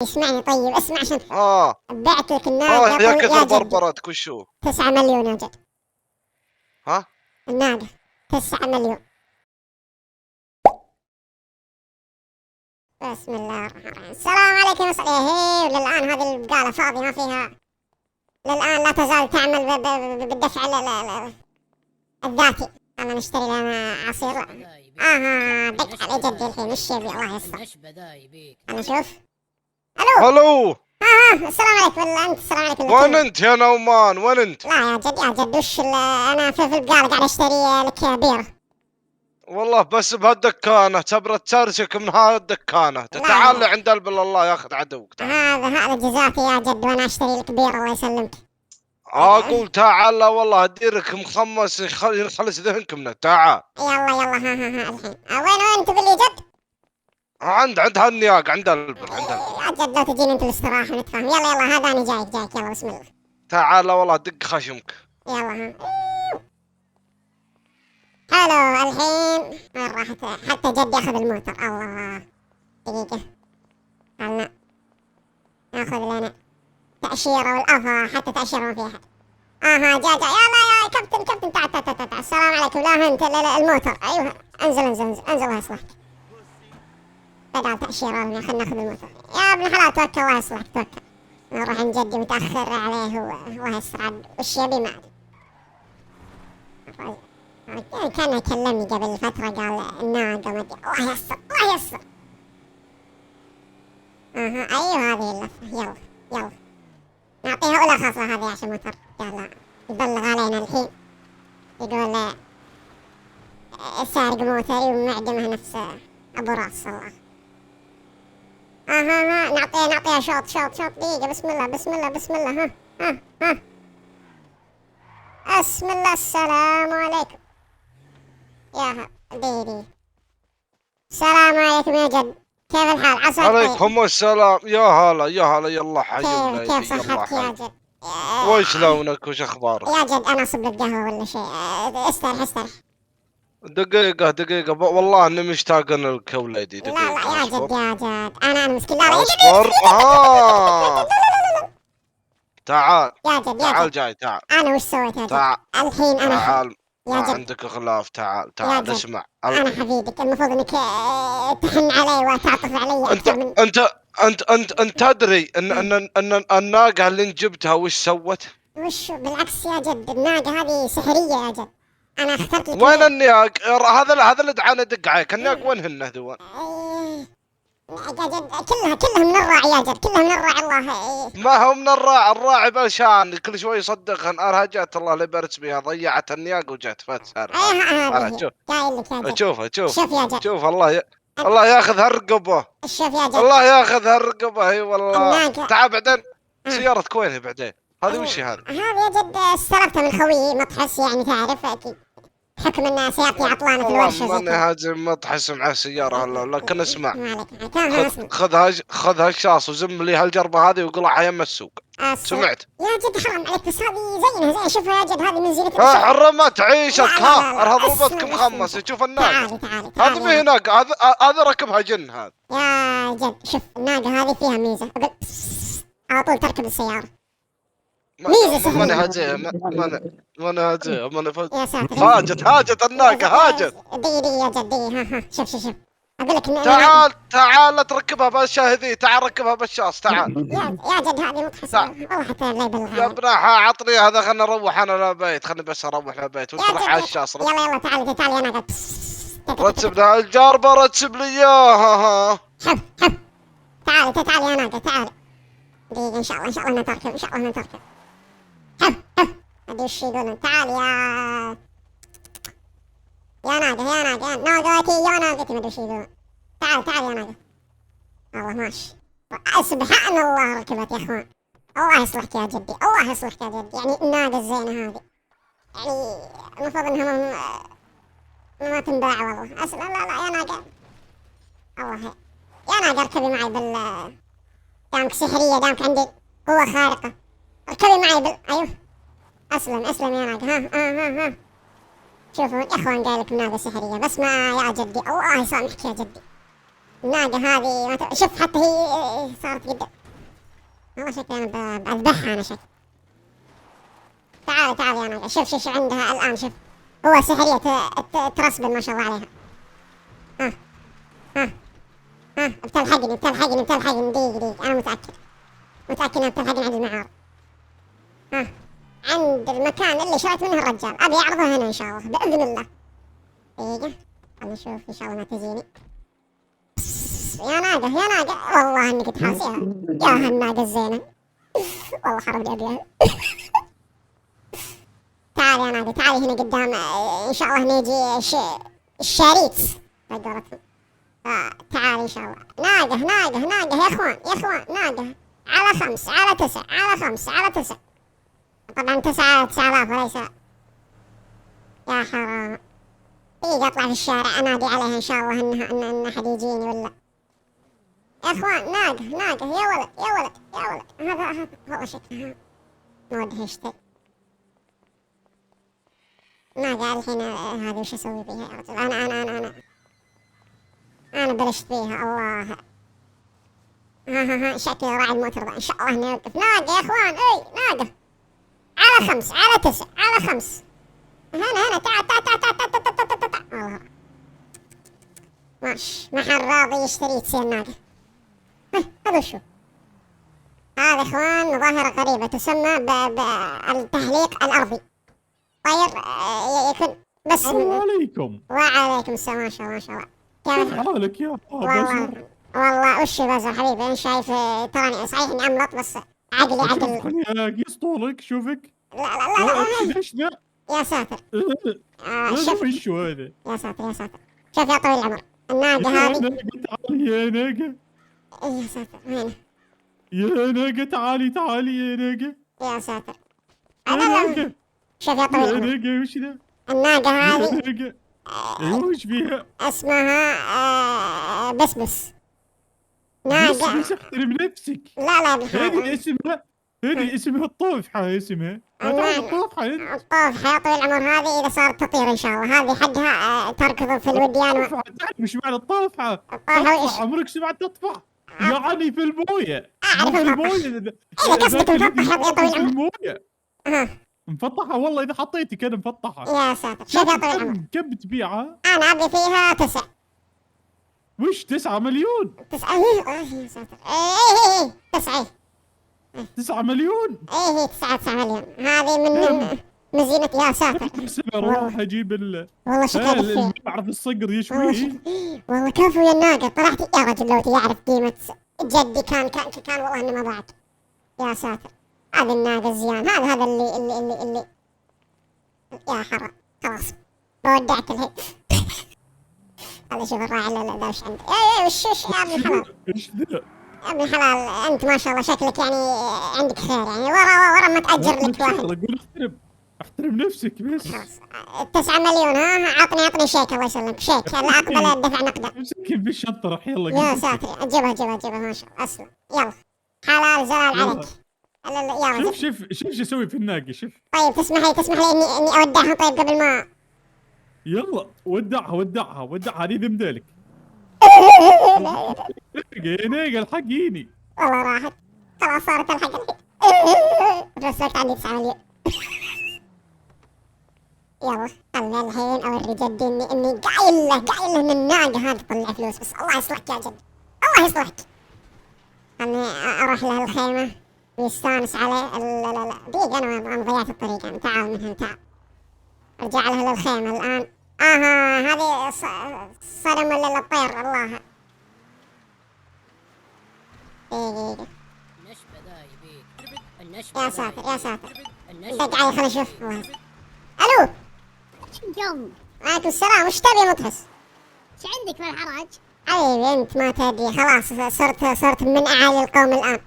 اسمعني طيب، اسمع عشان اه بعت لك الناقة يا يا كثر جدي. بربرتك وشو 9 مليون يا جد. ها. الناقة 9 مليون. بسم الله الرحمن الرحيم. السلام عليكم يا هي. وللآن هذه البقالة فاضية ما فيها. للآن لا تزال تعمل بالدفع الذاتي. أنا نشتري لنا عصير. دق على جدي الحين وش يبي الله يستر. أنا شوف. ألو. الو السلام عليكم. ولا أنت السلام عليكم. وين انت يا نومان؟ وين انت؟ لا يا جد وش أنا في البقالة قاعد أشتري لك بيرة. والله بس بهالدكانة تبرى تسرسك من هالدكانة. تعال لا. عند قلب الله ياخذ عدوك. تعال. هذا جزاتي يا جد وانا اشتري لك بيرة الله يسلمك. اقول تعال. لا والله اديرك مخمس يخلص ذهنك منه. تعال. يلا ها الحين. وين تقول لي جد؟ عند هالنياق عند البر يا جد لو تجيني انت الاستراحة نتفاهم. يلا هذا انا جايك يلا بسم الله. تعال. لا والله دق خشمك. يلا حلو الحين. وين راحت؟ حتى جد ياخذ الموتر. الله. دقيقة. خلنا ناخذ لنا تأشيرة والأفا. حتى تأشيرة ما فيها. جا يلا يا كابتن تعال. السلام عليكم. لا انت الموتر. ايوه انزل يصلحك. بدل تأشيرة خلنا ناخذ الموتر. يا ابن الحلال توكل الله يصلحك توكل. نروح عند جدي متأخر عليه الله يسعد وش يبي ما أدري. كان يكلمني قبل فترة قال الناقة ما أدري. الله يسر. ايوه هذه اللفة. يلا نعطيها أولى خاصة هذه عشان ما ترجع. يبلغ علينا الحين يقول سارق موتري ومعدمه نفس أبو راس الله. نعطيها شوط دقيقة. بسم الله. ها بسم الله. السلام عليكم يا ديري. السلام عليكم يا جد. كيف الحال؟ عساك طيب. عليكم السلام. يا هلا يلا حي كيف صحتك يا جد؟ وش لونك وش اخبارك يا جد انا اصب لك قهوة ولا شيء. استرح. دقيقة والله اني مشتاق لك يا ولدي. لا دقيقة يا جد انا مسكين. لا اصبر. تعال. يا جد تعال جاي. تعال. انا وش سويت يا جد؟ تعال. الحين انا تعال. يا جد عندك خلاف. تعال يا جد. اسمع. انا حبيبك المفروض انك تحن علي وتعطف علي انت اكثر من. انت تدري ان الناقة اللي جبتها وش سوت؟ وش بالعكس يا جد الناقة هذه سحرية يا جد. انا اخترت لك وين النياق؟ هذا اللي دعانا دق عليك. النياق وينهن ذول؟ يا جد كلها من الراعي يا جد. كلها من الراعي الله. ما هو من الراعي بلشان كل شوي يصدقهن. ارهجت الله اللي برس بها. ضيعت النياق وجت فتسار. هذه جاي لك يا جد. شوف يا جد. شوف الله ياخذ هالرقبة. شوف يا جد. الله ياخذ هالرقبة. اي والله. الناقة. تعال بعدين. سيارتك وين بعدين؟ هذه وش هذه؟ هذه يا جد استلفتها من خويي مطحس يعني تعرف اكيد. بحكم ان سيارتي عطلانة في الورشة. ماني هاجم مطحس مع السيارة هلا. لكن اسمع. خذ هالشاص وزم لي هالجربة هذه وقلعها يم السوق. سمعت؟ يا جد حرام عليك بس هذه زينها. شوفها يا جد هذه من زينة. حرمت عيشك. ضربتك مخمس. شوف الناقة هذه مي ناقة. هذا ركبها جن هذا. يا جد شوف الناقة هذه فيها ميزة. على طول تركب السيارة. ميزة سحرية. ماني هاجم. يا ساتر. هاجت الناقة. هاجت. دقيقة يا جد دقيقة. شوف اقول لك تعال لا تركبها بالشاهدي. تعال ركبها بالشاص. تعال يا جد هذه متحسنة والله حتى لا يبلغ يا ابن عطني هذا. خلنا نروح انا للبيت. خلني بس اروح للبيت وانت روح على الشاص. يلا تعال يا ناقة. رتب لها الجاربة. رتب لي اياها. حب تعال يا ناقة تعال. دقيقة ان شاء الله انها تركب. حب هذي وش يقولون. تعال يا ناقتي ما ادري وش يقولون. تعال يا ناقة. والله ماشي. سبحان الله ركبت يا اخوان. الله يصلحك يا جدي. يعني الناقة الزينة هذه يعني المفروض انها ما تنباع والله. لا يا ناقة. الله يا ناقة اركبي معي دامك سحرية. دامك عندي قوة خارقة. اركبي معي ايوه. اسلم يا ناقة. ها شوفوا يا اخوان قايل لكم ناقة سحرية بس ما يا جدي. الله يسامحك يا جدي. الناقة هذه شوف حتى هي صارت قدام. والله شكلي انا بذبحها انا شكلي. تعالي يا ناقة، شوف عندها الان، شوف هو سحرية ترسبل ما شاء الله عليها. ها ها ها بتلحقني دقيقة انا متأكد انها بتلحقني عند المعارض. ها عند المكان اللي شريت منه الرجال، ابي اعرضها هنا ان شاء الله باذن الله. دقيقة خلنا نشوف ان شاء الله ما تجيني. يا ناقة والله انك تحاسيها يا هالناقة الزينة. والله خرب لي ابيها. تعالي يا ناقة، تعالي هنا قدام، ان شاء الله نيجي الشريط قولتهم. تعالي ان شاء الله. ناقة يا اخوان ناقة على 5 على 9 على 5 على 9. طبعا 9000 وليس. يا حرام. دقيقة اطلع في الشارع انادي عليها ان شاء الله ان احد يجيني ولا. يا اخوان ناقة يا ولد هذا والله شكلها ما ودها يشتري. ناقة الحين هذه وش اسوي بيها يا رجل؟ انا بلشت بيها الله. ها شكلي راعي الموتر ذا ان شاء الله انه يوقف. ناقة يا اخوان، اي ناقة على 5 على 9 على 5. هنا تعال الله ماشي. ما حد راضي يشتري تصير ناقة. هذا شو هذا اخوان؟ ظاهرة غريبة تسمى بالتحليق الارضي. طير يكون بس. السلام عليكم. وعليكم السلام. ما شاء الله كيف حالك يا بزر؟ والله وش بزر حبيبي، انا شايف تراني صحيح اني املط بس عقلي يا قيس طولك شوفك. لا ليش لا؟ يا ساتر. شوف ايش هذا. يا ساتر شوف يا طويل العمر الناقة هذه. تعالي يا ناقة. يا ساتر وين يا ناقة تعالي يا ناقة. يا ساتر. ناقة. شوف يا طويل يا العمر ناقة وش ذا؟ الناقة يا هذه ناقة. ايوه وش فيها؟ اسمها بسبس. ناقة. بس احترم نفسك. لا هذه اسمها الطوفحة اسمها. تعرف الطوفحة انت؟ الطوفحة يا طويل العمر هذه اذا صارت تطير ان شاء الله. هذه حقها تركض في الوديان. تعرف مش معنى الطوفحة؟ الطوفحة عمرك سمعت تطفح؟ يعني في الموية. اعرف في المطبخ. الموية. اذا قصدك مفطحة يا طويل في العمر. الموية. مفطحة والله اذا حطيتي كذا مفطحة. يا ساتر. شوف يا طويل العمر كم بتبيعها؟ انا ابي فيها 9. وش 9 مليون؟ 9 يا ساتر. ايه 9. 9 مليون؟ ايه 9 مليون. هذه من مزينة. يا ساتر. اروح اجيب والله شكلها اللي يعرف الصقر يشويه. والله كفو يا الناقة. طلعت يا رجل لو تعرف قيمة جدي كان والله اني ما ضاعت. يا ساتر. هذا الناقة الزيان. هذا اللي يا حرام. خلاص بودعت الهي. هذا شوف الراعي لا وش عندي. وش يا ابن الحلال. ايش ذا؟ يا ابن الحلال انت ما شاء الله شكلك يعني عندك خير يعني. ورا ما تأجر لك واحد. اقول احترم نفسك بس. خلاص 9 مليون. عطني شيك الله يسلمك. شيك لا اقبل الدفع نقدا. امسكي بالشنطة راح يلا. يا ساتر. جيبها ما شاء الله. اسلم يلا. حلال زلال عليك. يلا شوف شو اسوي في الناقة شوف. طيب تسمح لي اني اودعها طيب قبل ما. يلا ودعها هذه ذمدالك. يا ناقة الحقيني. والله راحت خلاص صارت الحق. رسلت عندي 9 مليون. يلا خلنا الحين اوري جدي اني قايل له ان الناقة هذه تطلع فلوس. بس الله يصلحك يا جدي الله يصلحك. خلني اروح له الخيمة ويستانس عليه. لا دقيقة انا ضيعت الطريق يعني. تعال من هنا تعال. ارجع له للخيمة الان. هذه صدم ولا الطير الله. دقيقة. يا ساتر دق علي خلينا نشوف. الو شنقم. وعليكم السلام. وش تبي يا مدهس؟ ايش عندك من الحراج؟ حبيبي انت ما تدري خلاص صرت من اعالي القوم الان.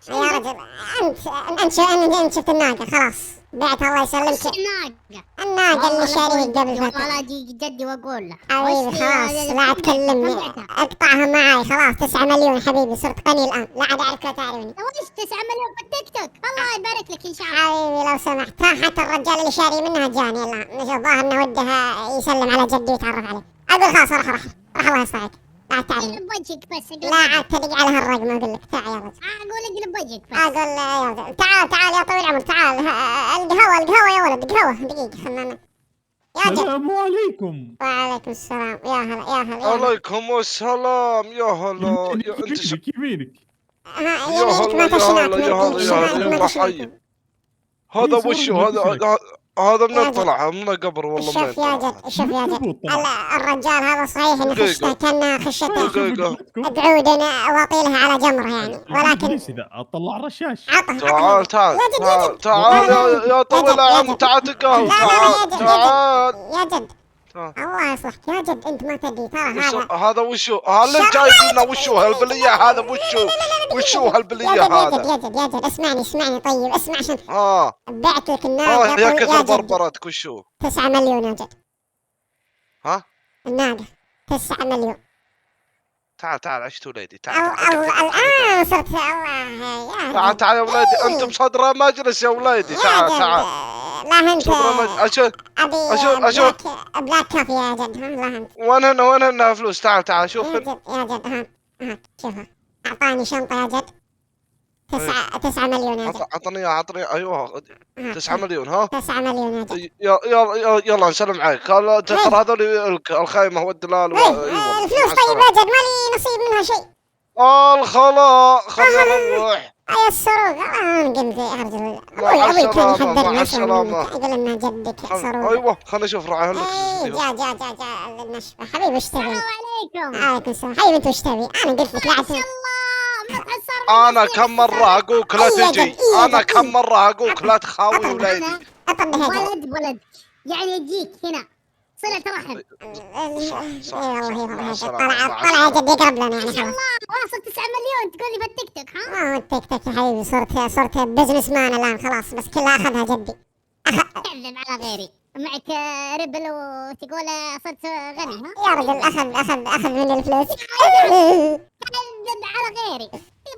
والله يا رجل انت شفت الناقة خلاص بعت الله يسلمك. الناقة الناقة اللي شاريه قبل فترة. والله اجي جدي واقول له حبيبي خلاص لا تكلمني، اقطعها معاي خلاص. 9 مليون حبيبي، صرت غني الآن، لا عاد أعرف لا تعرفني. وش 9 مليون في التيك توك؟ الله يبارك لك ان شاء الله. حبيبي لو سمحت، ها حتى الرجال اللي شاري منها جاني الآن، الظاهر انه ودها يسلم على جدي ويتعرف عليه. أقول خلاص روح الله يصلحك، لا عاد تعرفني. اقلب وجهك بس، اقلب لا عاد تدق على هالرقم، أقول لك تعال يا رجل. اقول اقلب وجهك بس. أقول يا رجل تعال يا طويل العمر تعال. القهوة يا ولد، قهوة دقيقة خلنا. يا جد. السلام عليكم. وعليكم السلام. يا هلا يا هلا. عليكم السلام يا هلا. انت يمينك يمينك ما تشناك يا هلا شمالك ما حي. تشناك. هذا وشو هذا من طلع من قبر والله. شوف يا جد، شوف يا جد، الرجال هذا صحيح انه خشته كان خشته قعود واطيلها على جمره يعني، ولكن ليش اذا اطلع رشاش. تعال يا جد يا طويل العمر تعال تقهوى. تعال يا جد الله يصلحك يا جد، انت ما تدري ترى هذا وشو اللي جايب لنا؟ وشو هالبلية هذا؟ وشو هالبلية هذا؟ يا جد اسمعني طيب، اسمع عشان بعت لك يا الناقة كثر بربرتك. وشو 9 مليون يا جد. ها الناقة 9 مليون. تعال عشت وليدي. الآن صرت الله تعال يا وليدي. انتم صدر مجلس يا وليدي. تعال لا انت اشوف بلاك كافي يا جد. لا انت وين هنا فلوس. تعال شوف يا جد ها شوفها. اعطاني شنطة يا جد 9 مليون يا جد. اعطني ايوه 9 مليون. ها 9 مليون يا جد. يلا نسلم عليك. ترى هذول الخيمة والدلال الفلوس طيب يا جد، مالي نصيب منها شيء. الخلا خلينا نروح. يا السروق قلت يا رجل ابوي كان يحذرني يقول ان جدك سروق. ايوه خلينا نشوف راعي لك. جا النشفة حبيبي. وش تبي؟ السلام عليكم. عليكم السلام حبيبي. انت وش تبي؟ انا قلت لك لا انا كم مرة اقولك لا تجي. انا كم مرة اقولك لا تخاوي وليدي. ولد يعني يجيك هنا صلة رحم. والله طلع يا جد يقرب لنا يعني. الله واصل 9 مليون تقول لي في التيك توك. ها ما هو التيك توك يا حبيبي، صرت بزنس مان الان خلاص، بس كلها اخذها جدي. كذب على غيري، معك ربل وتقول صرت غني. ها يا رجل اخذ مني الفلوس. كذب على غيري.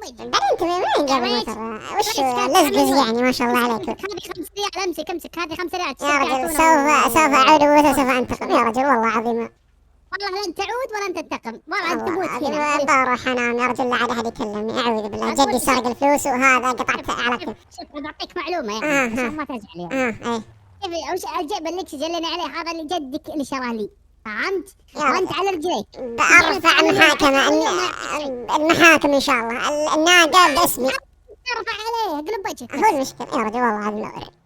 بعدين انت وين قبل ترى؟ وش لزبز يعني ما شاء الله عليك. هذه 5 ريال امسك هذه 5 ريال. يا رجل سوف اعود وسوف انتقم يا رجل والله عظيم. والله لن تعود ولن تنتقم، والله انت تموت هنا. بروح انام يا رجل، لا عاد احد يكلمني. اعوذ بالله، جدي سرق الفلوس وهذا قطعت على كيف. شوف بعطيك معلومه يعني عشان ما تزعل يعني. ايه وش اجيب اللي جلني عليه؟ هذا اللي جدك اللي شراه لي، فهمت؟ وانت على رجليك. بارفع المحاكم ان شاء الله. الناقه باسمي. ارفع عليه اقلب وجهك. هو المشكله يا رجل والله عظيم.